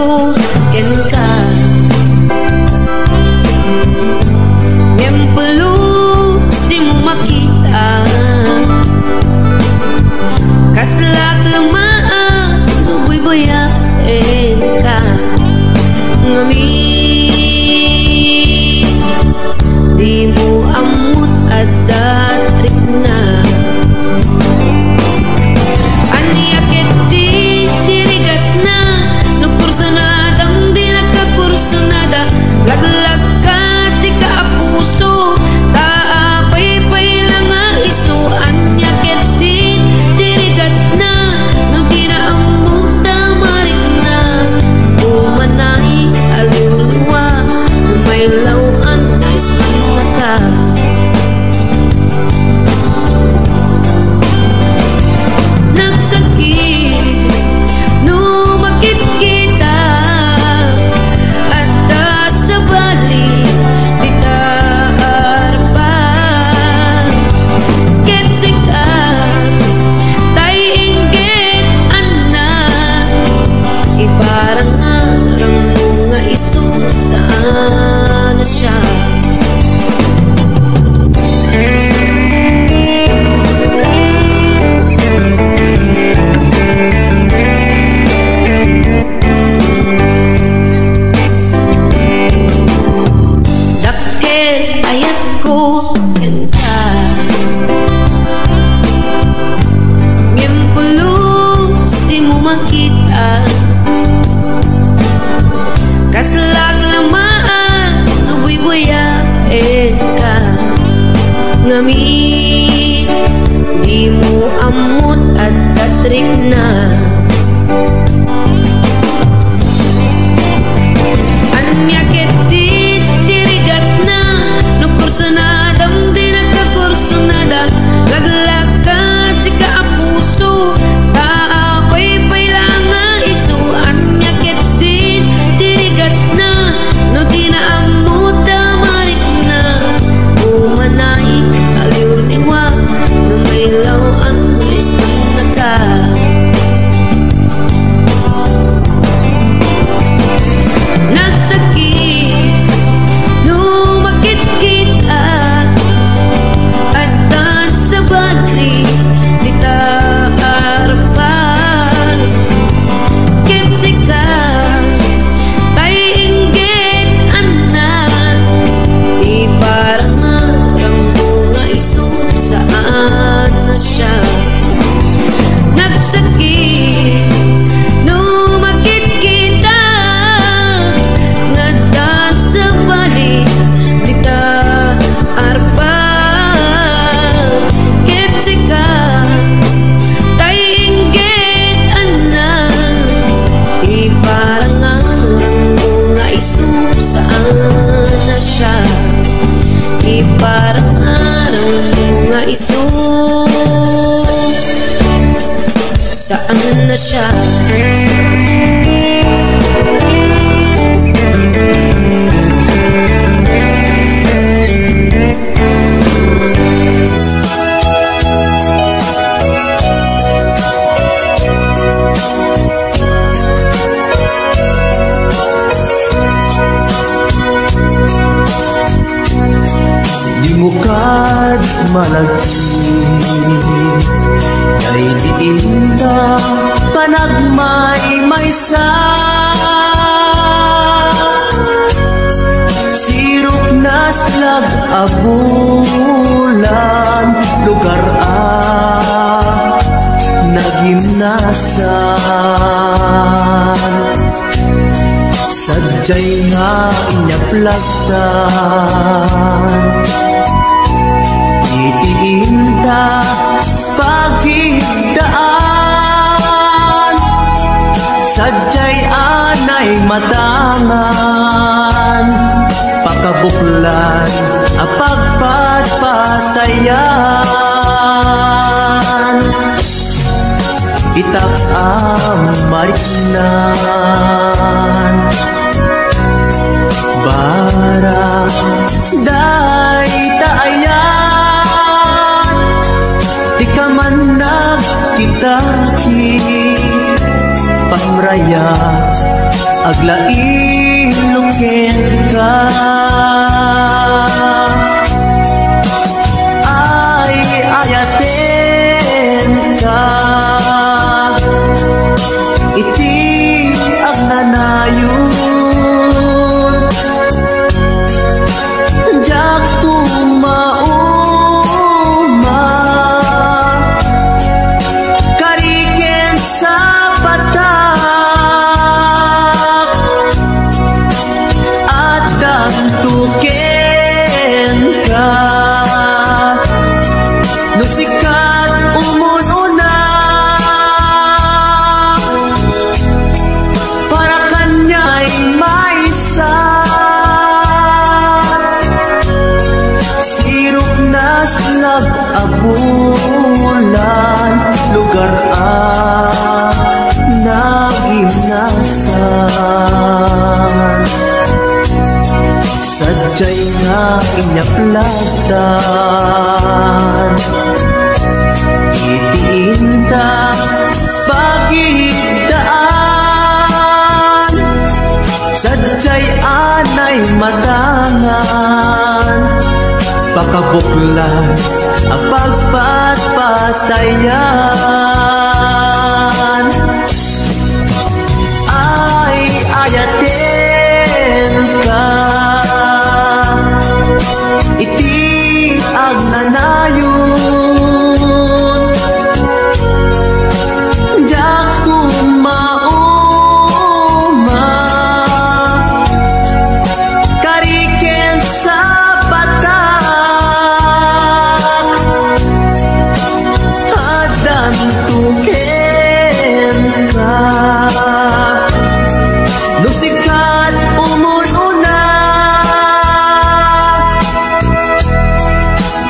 ko ken ka ngempelus di mo makita kaslak lamaan buy-buyain ka ngami di mo amut adat rikna aniakit di dirigat na nagkursanadang di nagkakursanada laglag ka si kaapuso taapay-pay lang nga iso aniakit di dirigat na no di na amut tamarik na umanay aliw-liwa umaylaw anais manaka nagsakit no makit kita at sa bali di ta arpan ketsika tay inggit anak iparang arang mo nga iso saan na siya ayat ko kanta ngempulus di mo makita kaslak lamaan nubuy-buyain ka ngami di mo amut at tatrik na anyakit di dirigat na kursunadang di nagkakursunada laglag ka si kaapuso taapay-pay lang nga iso anyakit din dirigat na no di na amut tamarik na umanay aliw-liwa no maylaw ang isang naka nagsakit no makit kita at sa bali di ta arpan ketsika tay inggit anak iparang arang mo nga iso saan na siya nagsakit no makit kita ngadan sa bali di ta arpan ketsika tay inggit anak iparang arang mo nga iso saan na siya iparang arang mo nga iso saan na siya di mo kad malagsi kay diin ta panagmay-maysa sirok na slag abulan lugar nagimnasan sadyay nga inyaplagsan itiin ta pagigdaan sadyay anay matangan pakabuklan apagpatpatayan itak ang mariknan bara day taayan di ka man nagkitaki pamraya aglaing luken ka ay ayaten ka iti agnanayon jak tumauma kariken sa batak at dantuken ka nusikat umununa para kanya'y maisa sirok nas nag-abulan lugar nagimnasan sadyay nga inyaplasan itiinta pagigdaan sadyay anay matangan pakabuklan ang pagpatpasayan ay ayaten ka iti agnanayon jak tumauma kariken sa batak adan tuken ka nusikat umununa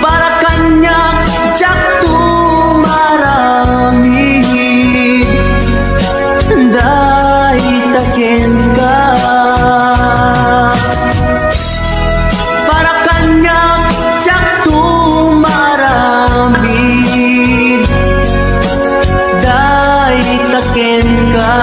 para kanyang jak tumaramid day taken ka para kanyang jak tumaramid day taken ka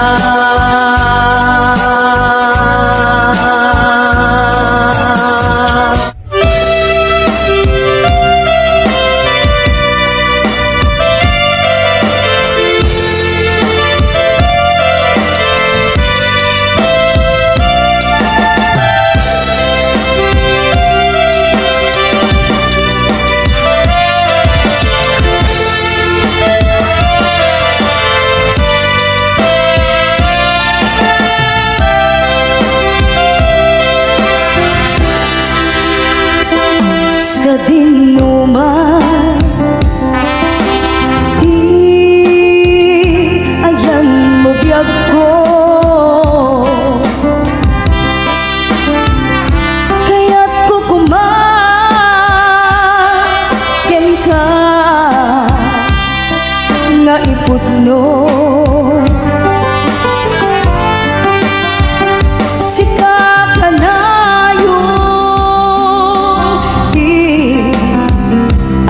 sa dinuman di ayan mo biyag ko kaya't kukumaken ka nga iputno sika ka na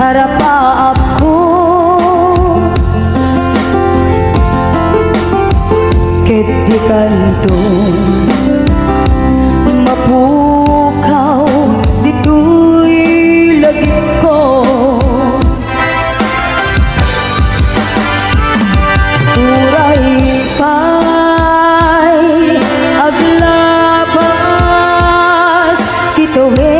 arapaap ko ket di kanto mapukaw dito'y lagip ko uray pa'y aglabas kito'y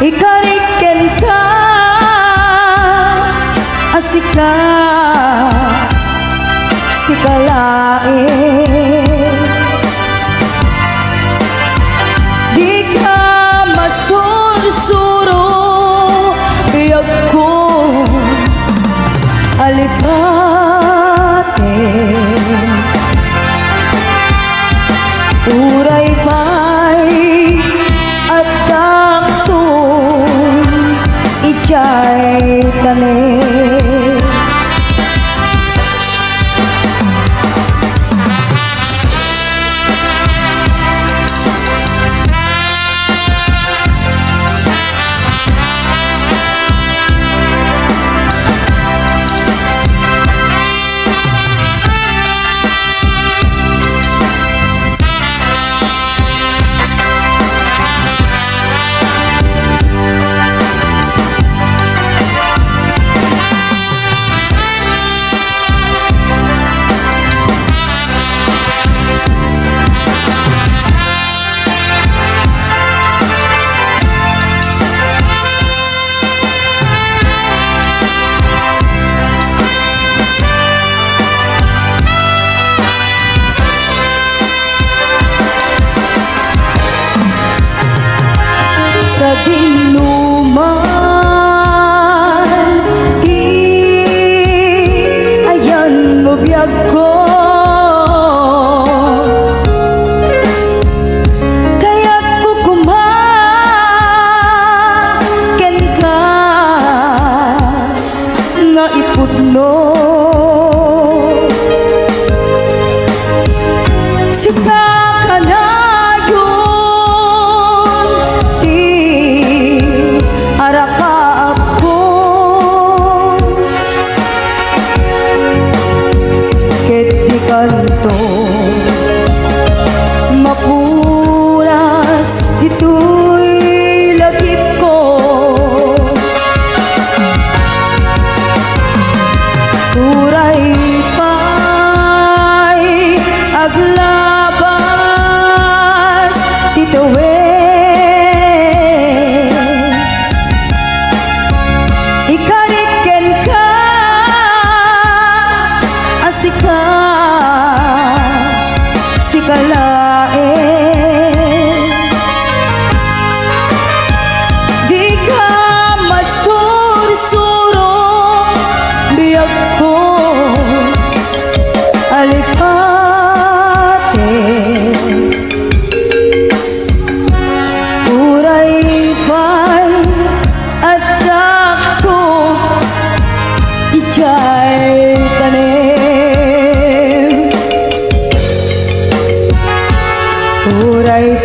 ikariken ka asika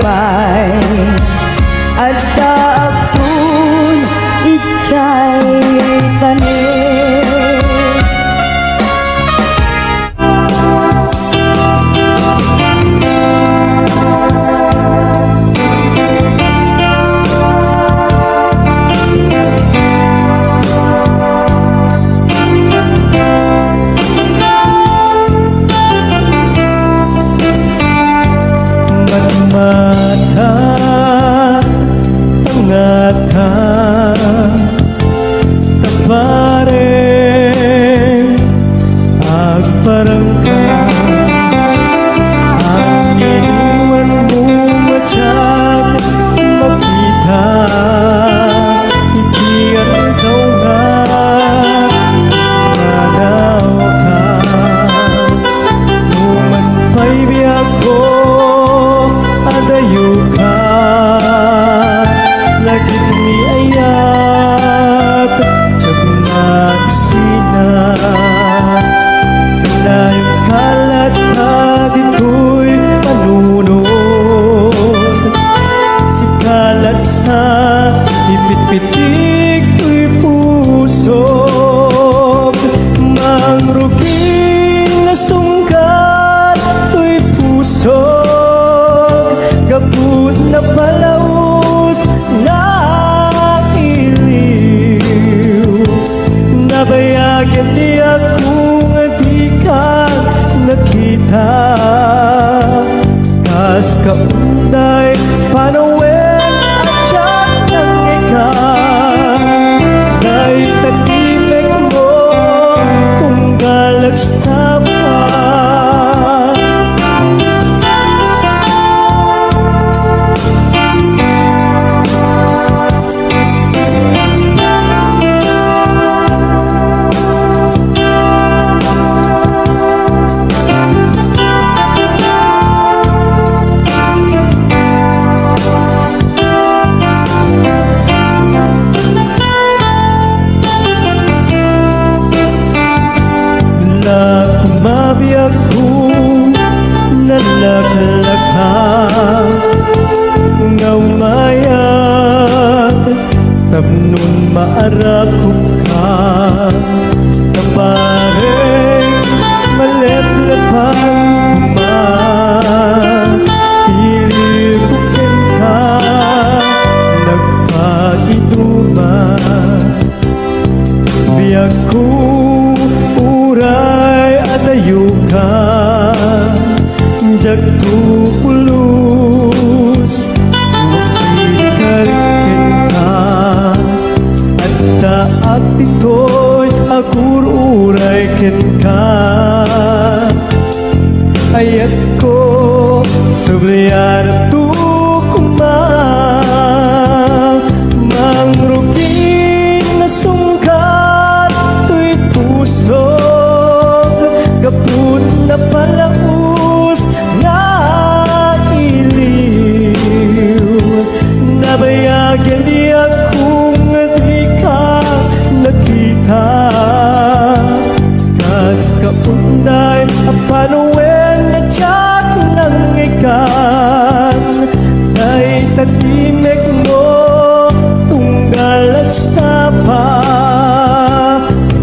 pay at daapun itay tanin. Mata tangata tapare agparangka ang iniwan mo matiyag makita ipiyan daw nga nanaw ka numan pa'y biyak ko adayo ka lagi ni ayat jab nagsina kanayong kalat ka dito'y panunod si kalat na ipit-pitik to'y pusog mangruging na sungkat to'y pusog gabut na palaus na iliw nabayagan di akong di ka nakita kas kaunday panawen at siyak ng ikaw dahil tagimik mo kung galagsama. Kumabiyag ko nalaklaka ngaumayag tapnon maarakot ka kabareng maleplepang ilipukin ka nagpaituba biyag ko uray adayo ka jagto pulus magsikarikin ka at taak dito'y agur uray ken ka ayat ko sabliyan tu kumang mangruging na sungkat to'y pusog gaput na palaus na iliw nabayagan di akong di ka nakita kas kaunday apanuwen na tiyak ng ikan dahil tatimek mo tunggal at sapa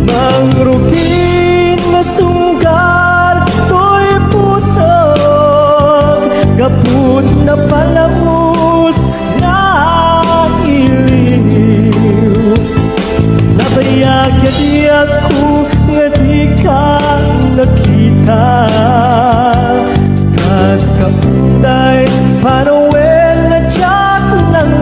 mangrugin na sunggal to'y pusog gaput na palamus na iliw nabayagan di ako nga di ka nakita kas kaunday panawen na tiyak ng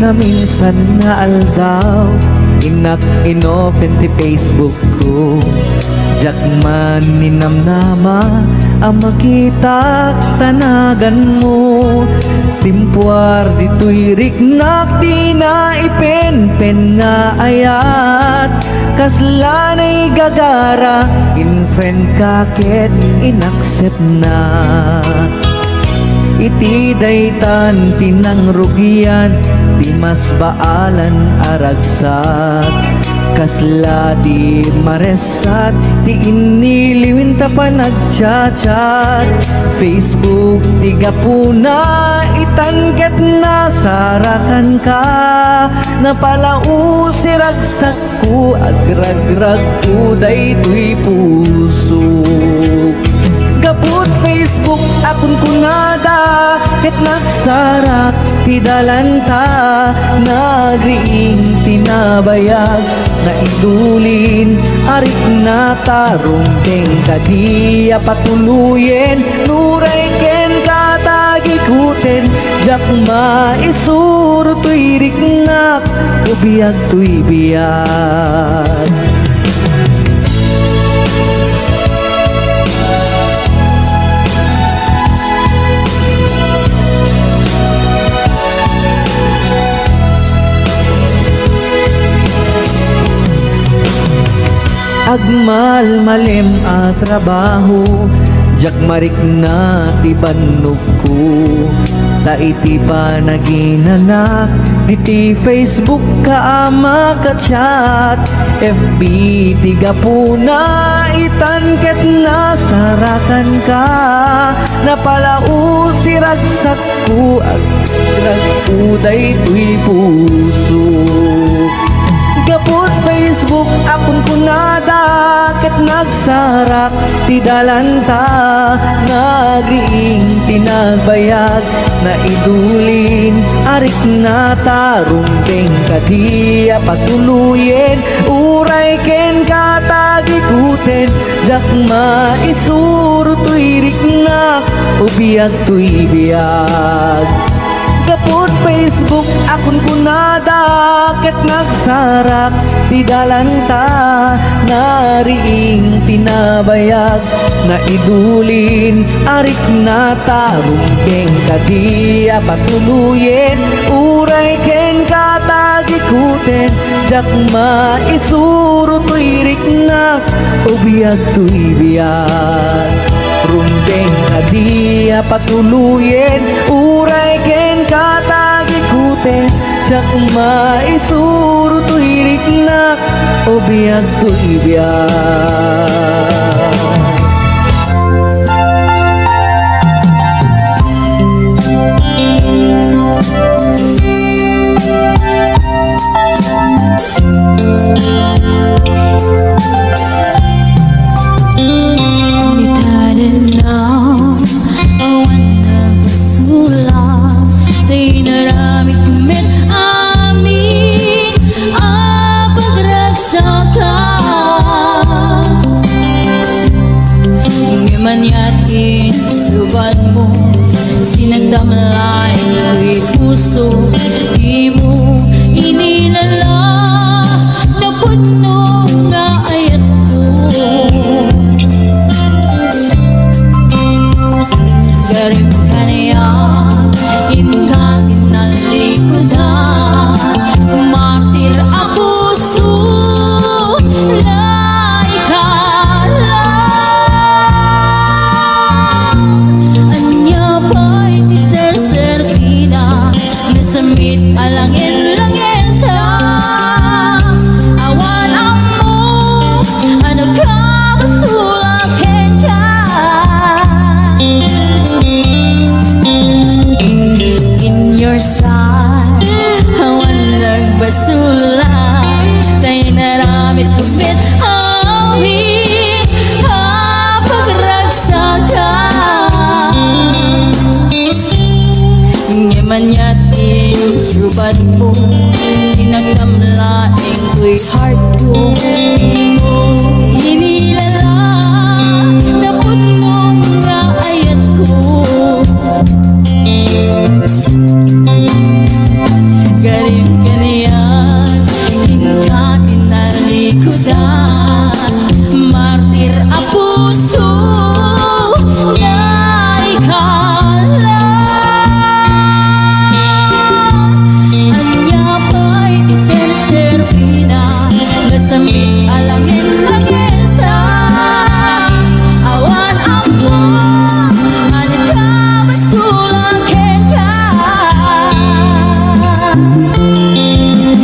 nga minsan nga aldaw inak inopen ti Facebook ko. Jak man ninamnama ang makita tanagan mo. Timpuar dito'y riknak di na ipen-pen nga ayat. Kaslanay gagara in friend kaket inaccept na. Iti daytan tinang rugian di mas baalan aragsat. Kasla di maresat di iniliwin ta pa nagchat-chat. Facebook di gapuna itanket na sarakan ka. Napalau si ragsak ko agragrag ko daytoy puso. Gaput Facebook akon kunada ket nagsarak ti dalanta. Nagriing tinabayag na idulin arik na tarumpeng kadiya patuluyen. Nuray ken katagikuten jak maisuro tuy riknak ubiyag tuy biyag. Agmal malem a trabaho jak marik na ti bannog ko. Ta iti pa naginanak iti Facebook ka ama ka chat. FB ti gapuna itanket na sarakan ka. Napalau si ragsak ko agrag uday tuy puso. Gaput Facebook akon kunada ket nagsarak ti dalanta. Nagriing tinagbayag na idulin arik na tarumpeng kadiya patuluyen. Uray ken katagikuten jak maisuro tuy riknak ubiyag tuy biyag. Gaput Facebook akon kunada ket nagsarak ti dalanta. Nariing tinabayag na idulin arik na tarumpeng kadiya patuluyen. Uray ken katagikuten jak maisuro tuy riknak ubiyag tuy biyag. Rumbeng kadiya patuluyen. Uray ken katagikuten jak maisuro tuy riknak ubiyag tuy biyag. Manyatin subat mo sinagdamlay ko'y puso. Di mo inilala na puno nga ayat ko. Garim ka niya intatin na likodan. Martir ako sulay ka samit alangin-langin ta. Awan ako ano ka masulakin ka. In your side awan nagbasula. Tayo naramit kumit amin pagragsakan. Ngamanyatin subat mo sinagdamlaing ko'y heart ko. Di mo inilala na punong nga ayat ko. Garim Nasamit alangin-langin ta awan ampo anit ka basulakin ka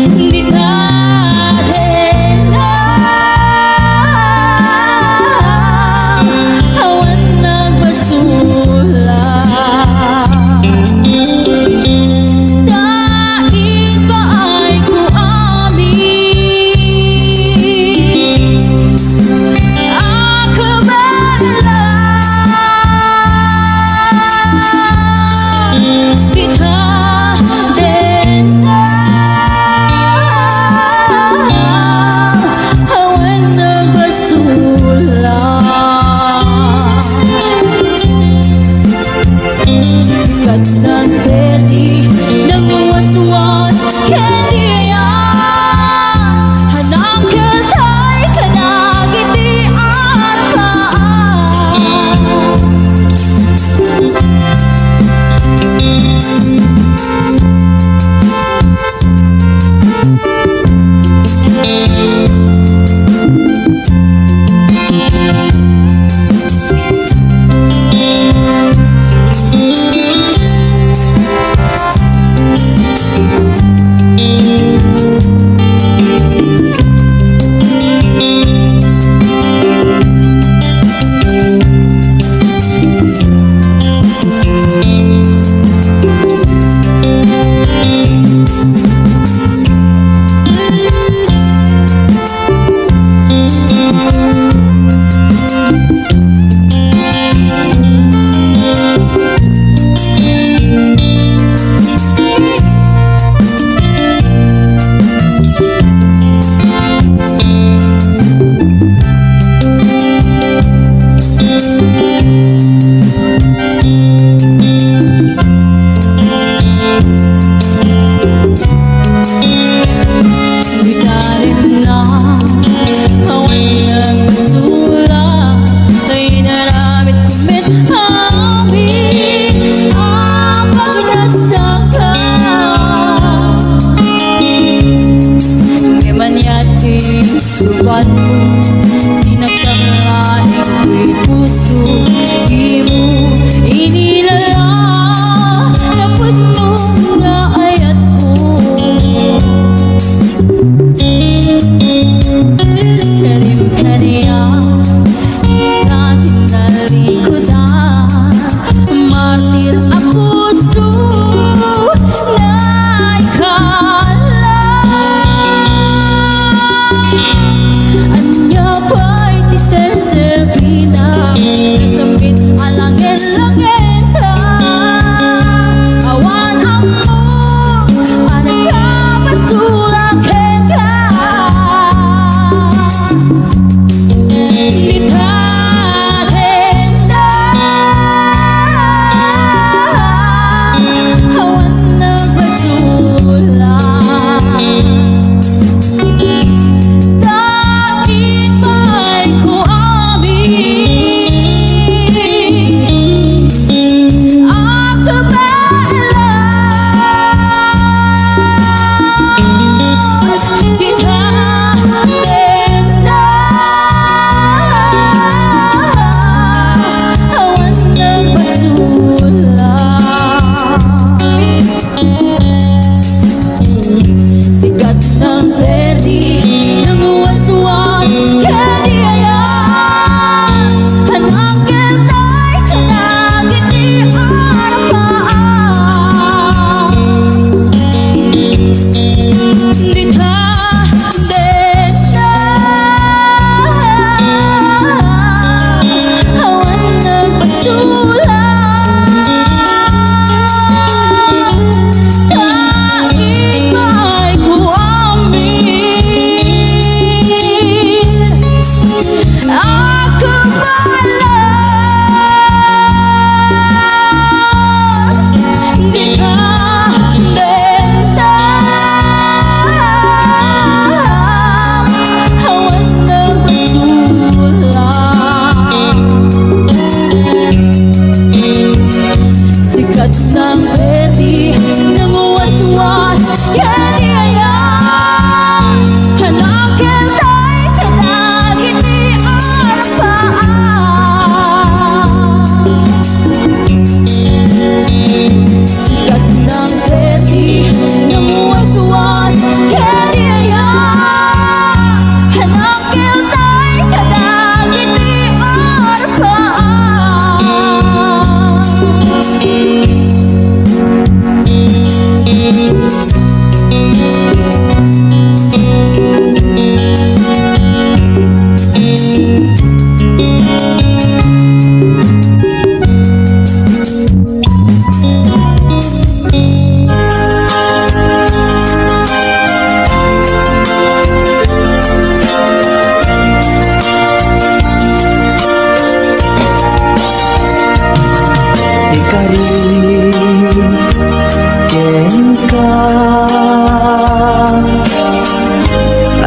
di ta din na awan nagbasula dahil pa ay ko Gandang peri ng waswas kaya hanang kiltay kanagitian pa suban sinagtang laing ko'y puso di mo inilala dapat nung naayat ko karim kaniya kahit nalikodan martir ang puso na ikala anya pa'y di serserpina nasamit alangin-langin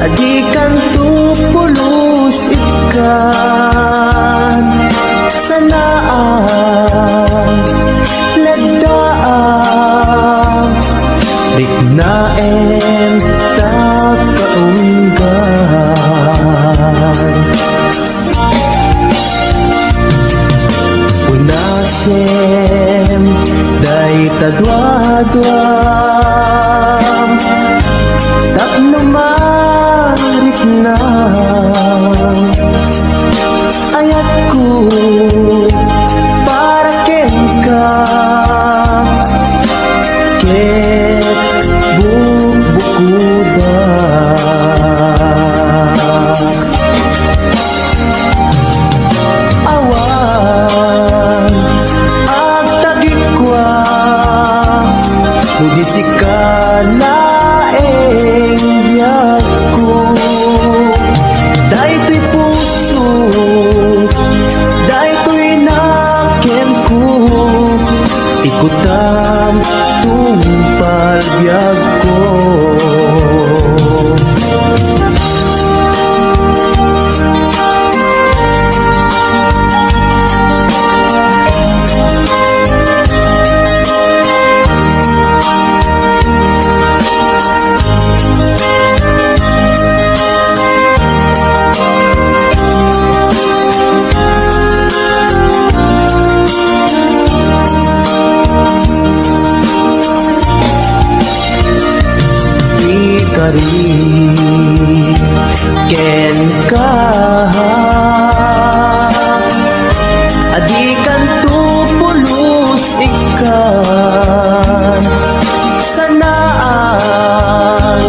Adikan tu pulos ikan sanaan lagdaan bignaen takaunggan unasem day tadwadwam tapno marik na ayat ko para kenka ket bubukuda awan agtagikwa kuditikala daytoy puso, daytoy naken ko, ikutam tumpal biyag ko. Ken ka adikan tu pulos ikan sanaan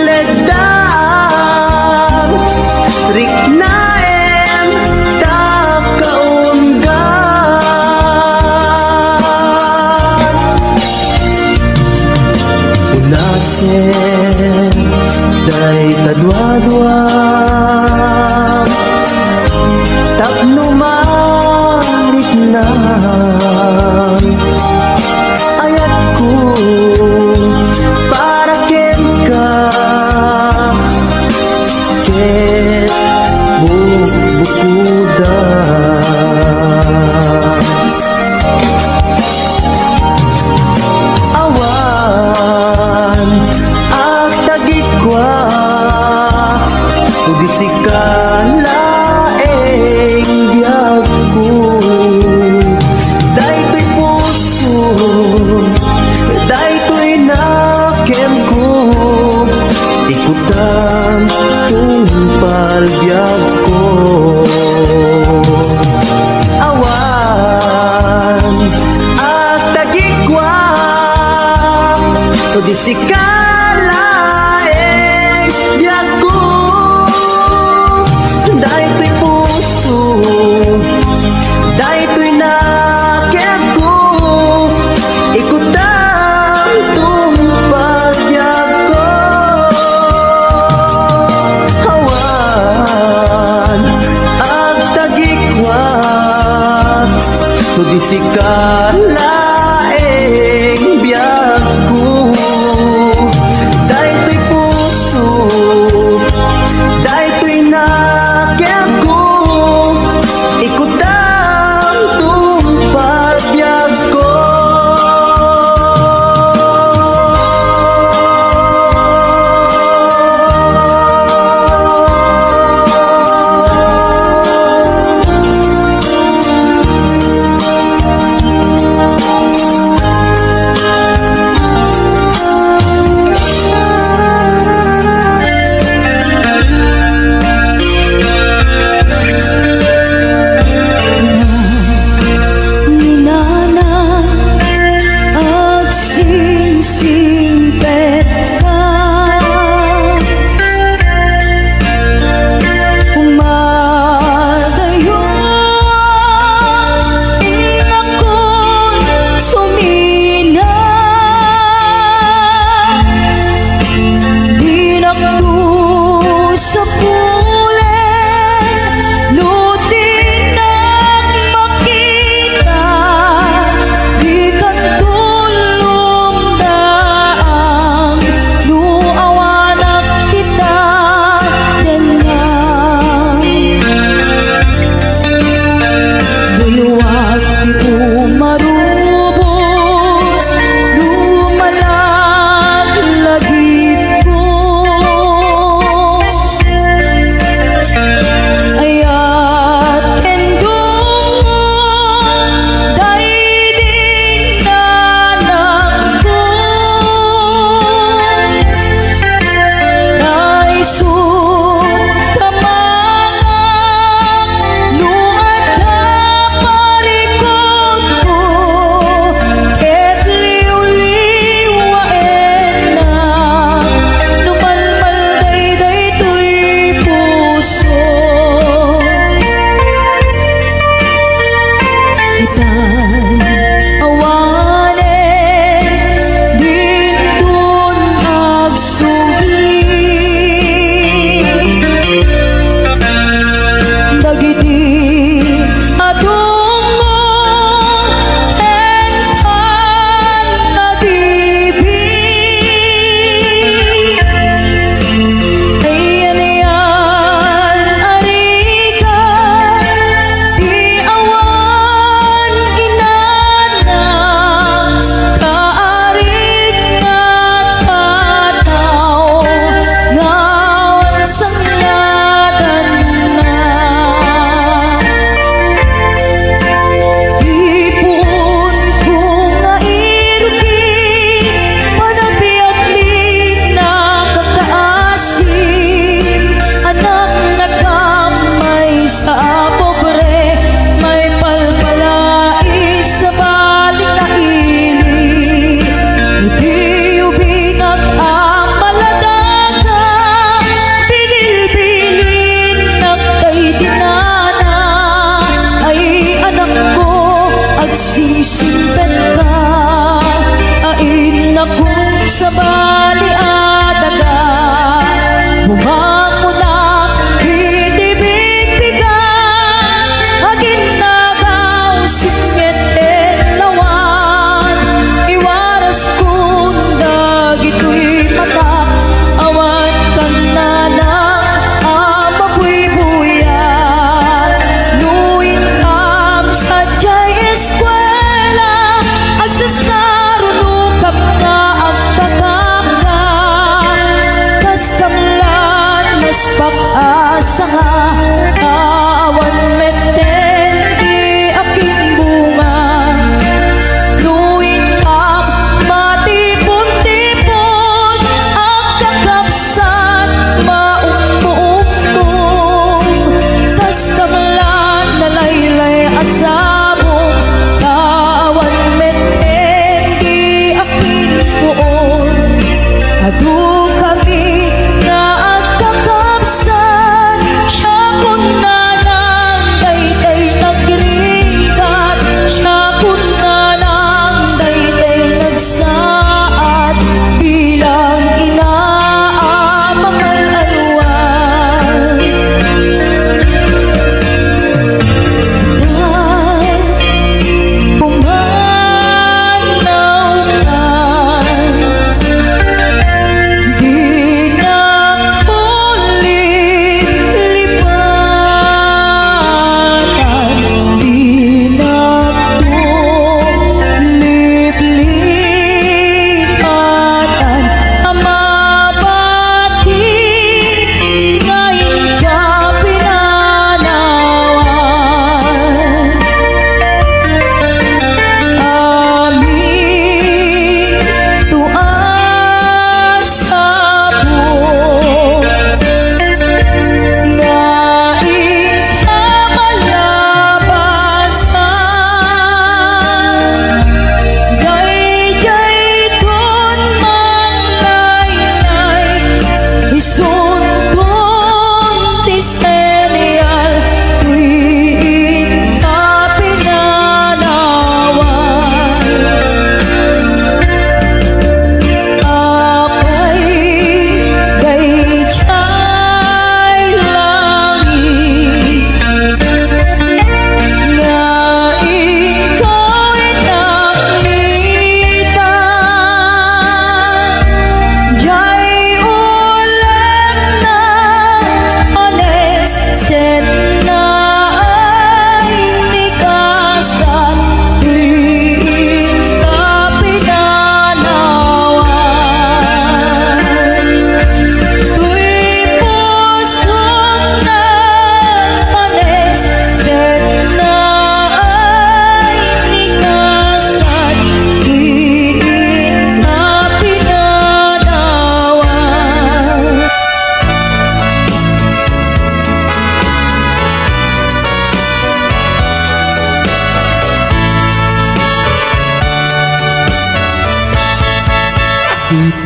legdang riknaen takaunggan unasen day tadwadwam tapno marik na ayat ko para kenka ket bubukuda awan agtagikwa kudisikala isut kamang nuat kaparikot ko ket liw-liwaen na numalmal dayday tuy puso itay awanen dindun agsugi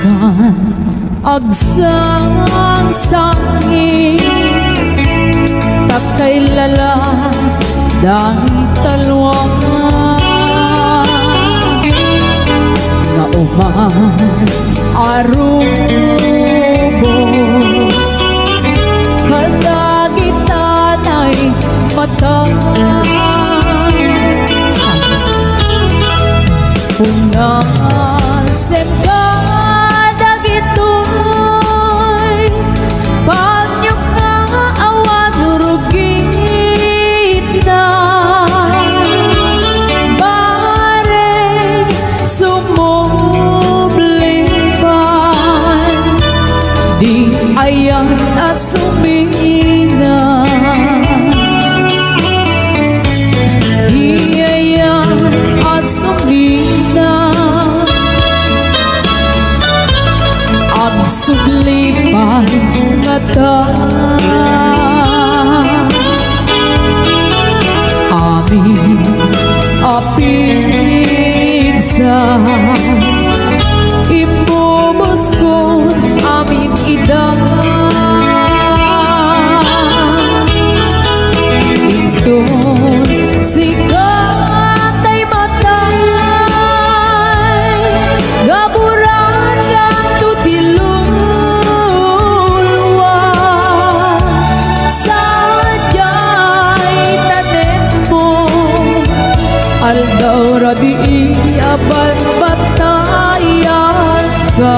kan agsang sangin takay lala dahil talwang na uman arubos kadagitan ay mataas unasem ka dagitoy panyok nga awan rugit na bareng sumublipan di ayan asumina di ayan asumina ang sublipan nga ta amin apigsa imubos ko amin idang itong sikat ay matay gaburan kang tutilulwa sadyay tanem mo aldaw radi abad batayan ka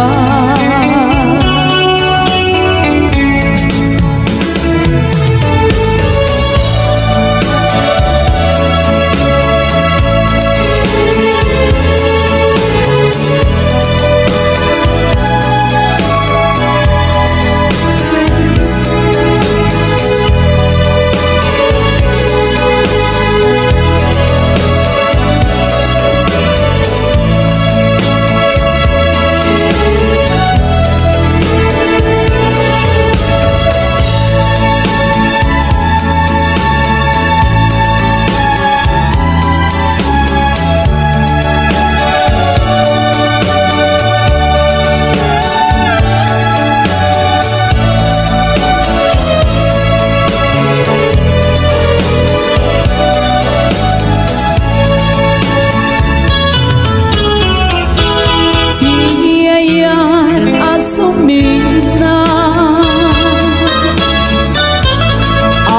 asumina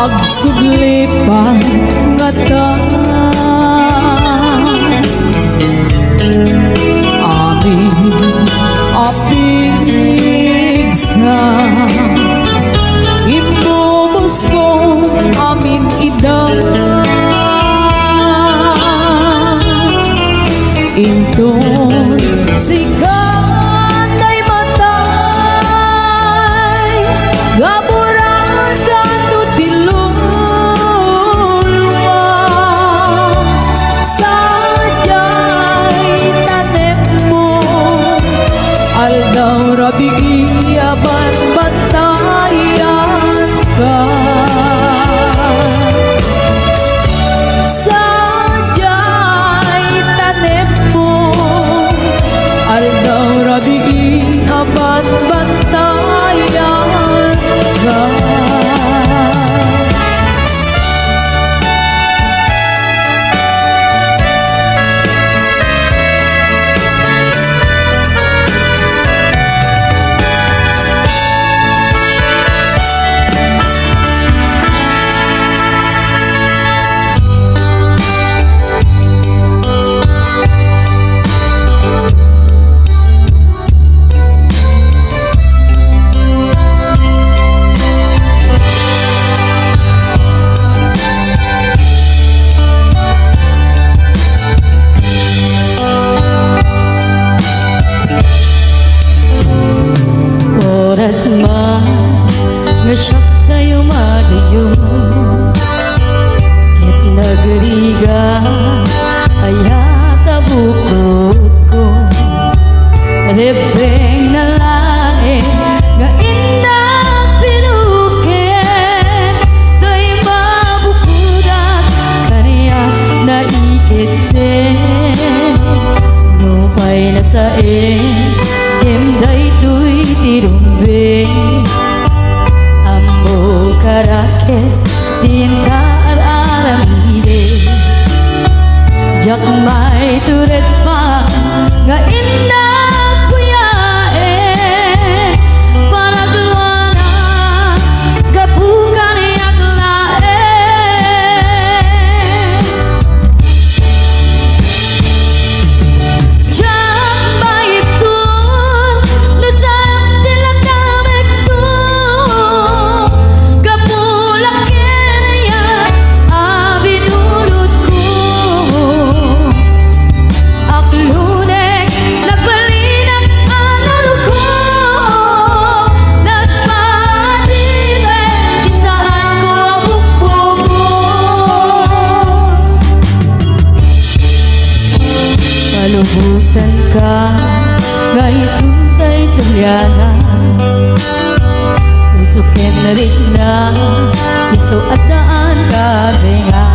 ag sublipan nga ta amin apigsa imubos ko amin idang inton sigat ay matay gaburan kan tutilulwa ka ngay suntay sa liana. Usukin na rin na iso at daan ka benga.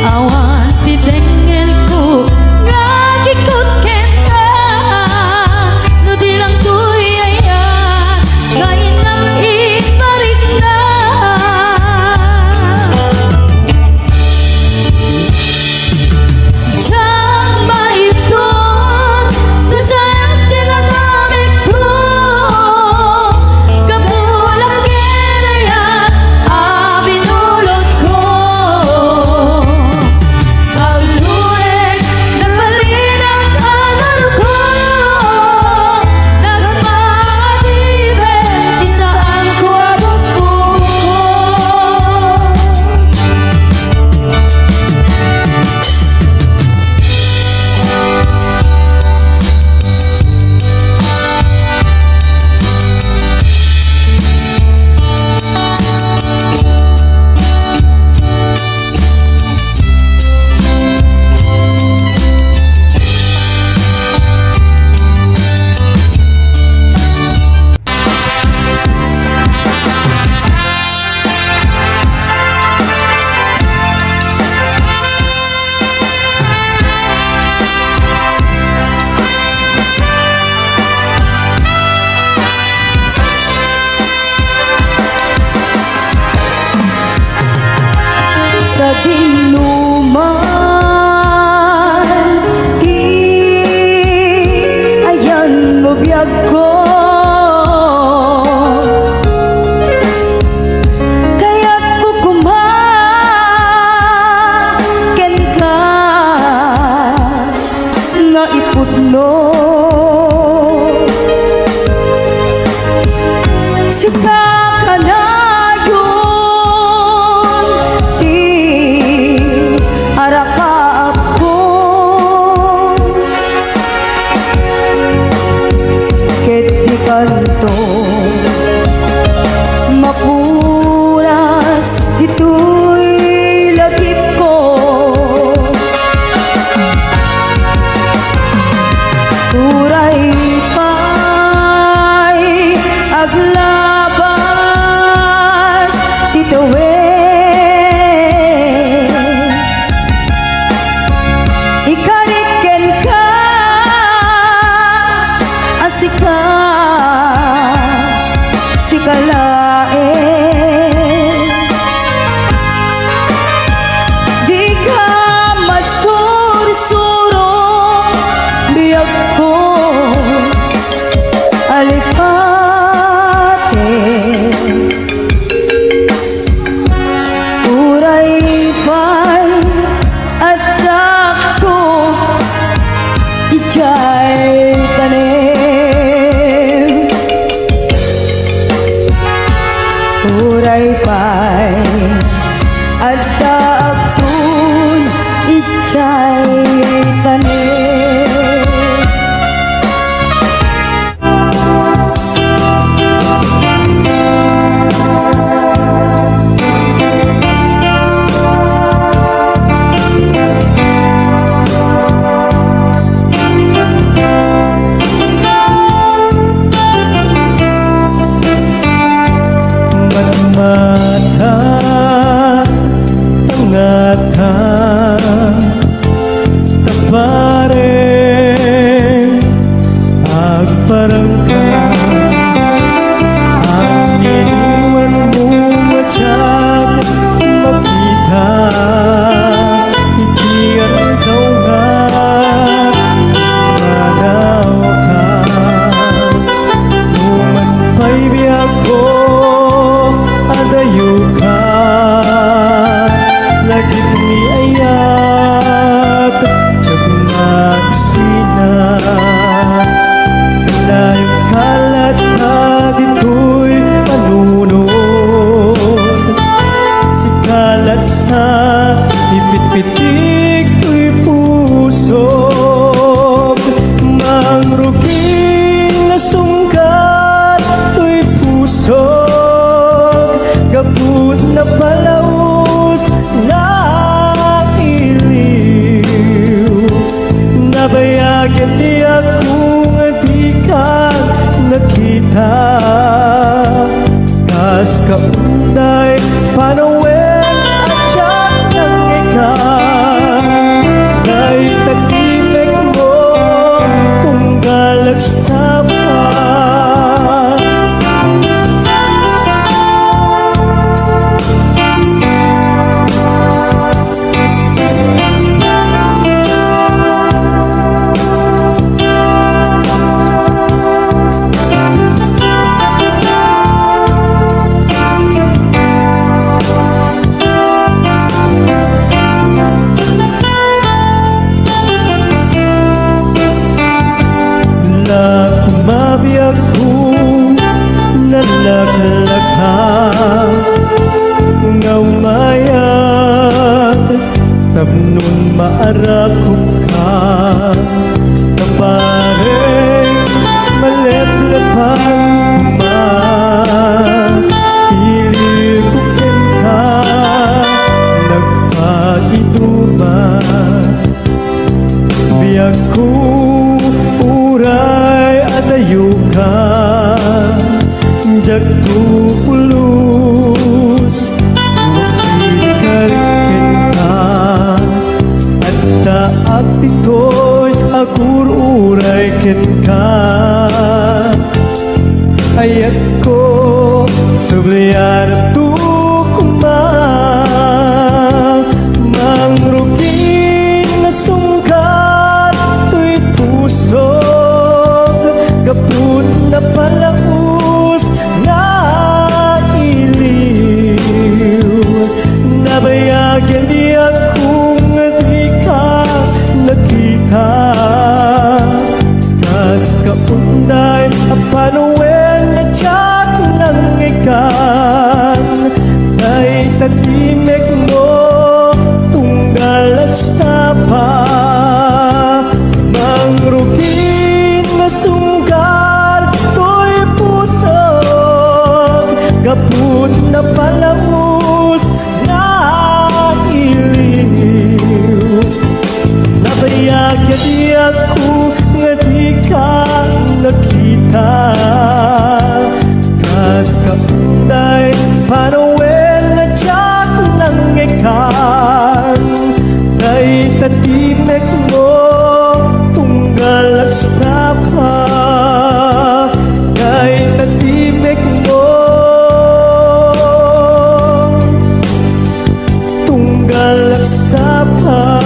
Awan titengel ko nga gikot kenta. No di lang tuy ayan ngayon lang iparik na. Sa dinuman di ayan mo biyag ko, kaya't kukumaken ka nga iputno. Sika ka na kanto mapuras ito'y lagip ko. Uray pa'y aglabas titawin ikariken ka asika sikalain. Di ka masuri-suro biyag ko alipate. Uray pa'y adak ko ijay tanim. Uray pa'y adda apoy ijay tanim. Mata tangata tapare agparangka ang iniwan mo matyak makita itiyan daw nga manaw ka numan pa'y biyak ko adayo ka lagit ni ayat tiyag magsina kalayong kalat ka dito'y panunod si kalat na pipit-pitik to'y puso mangruging na sungkat to'y puso. palaka nga mayag tapnon maarakop ka tabareng maleplepang ilikukin ka nagpaiduba biyak ko uray adayo ka jagto pulus magsikarikin ka at taak dito'y agur uray ken ka ayat ko sabriyan tu kumang mangrugin na sungkat to'y puso kaput na palaus na iliw nabayagyan di akong di ka nakita kas kaunday apanuwen na tiyak ng ikan ay tatimek mo tunggal at sapa mangrugin na sunggal to'y pusog kaput na palamus na iliw nabayagyan di ako nga di ka nakita kas kaunday panawen na tiyak ng ikan kay tatimek mo tunggal at sapa kay tatimek mo tunggal at sapa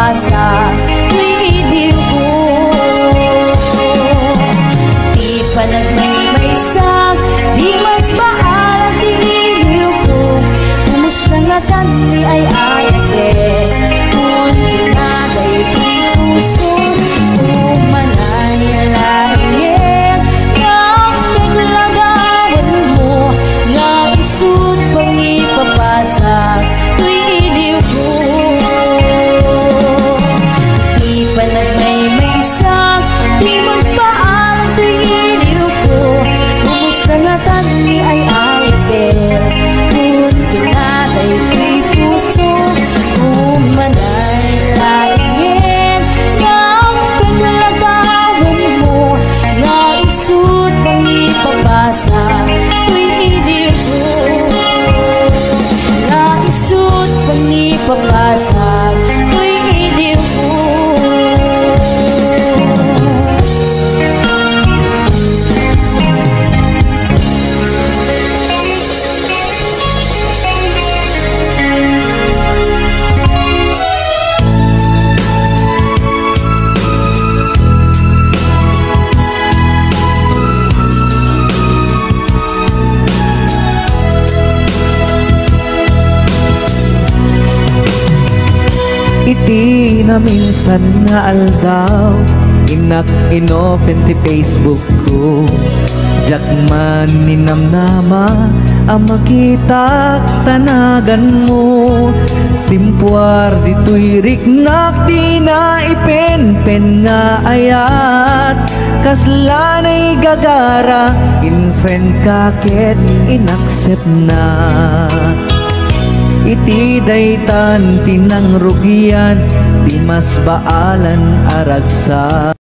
papasa iliw ko. Di pa nagmaymaysak, di mas baalang di iliw ko. Kumusta nga tanti ay ayate, kung pinaday di puso, umanay alayin. Nga paglagawan mo, nga isut pang ipapasa iliw ko. Di pa nagmaymaysak, di mas paalang iliw ko. Kumusta nga tanti ay ayate, kung pinaday di puso, umanay laingin. Nga paglagawan mo, nga isut pang ipapasa iliw ko. Nga isut pang ipapasa iliw ko. Iti na minsan nga aldaw, inak inofen ti Facebook ko. Jak man ninamnama ang makita tanagan mo. Timpuar dito'y riknak di na ipenpen nga ayat. Kaslanay gagara, in-friend kaket inaccept na. Iti daytan tinang rugian, di mas baalan aragsa.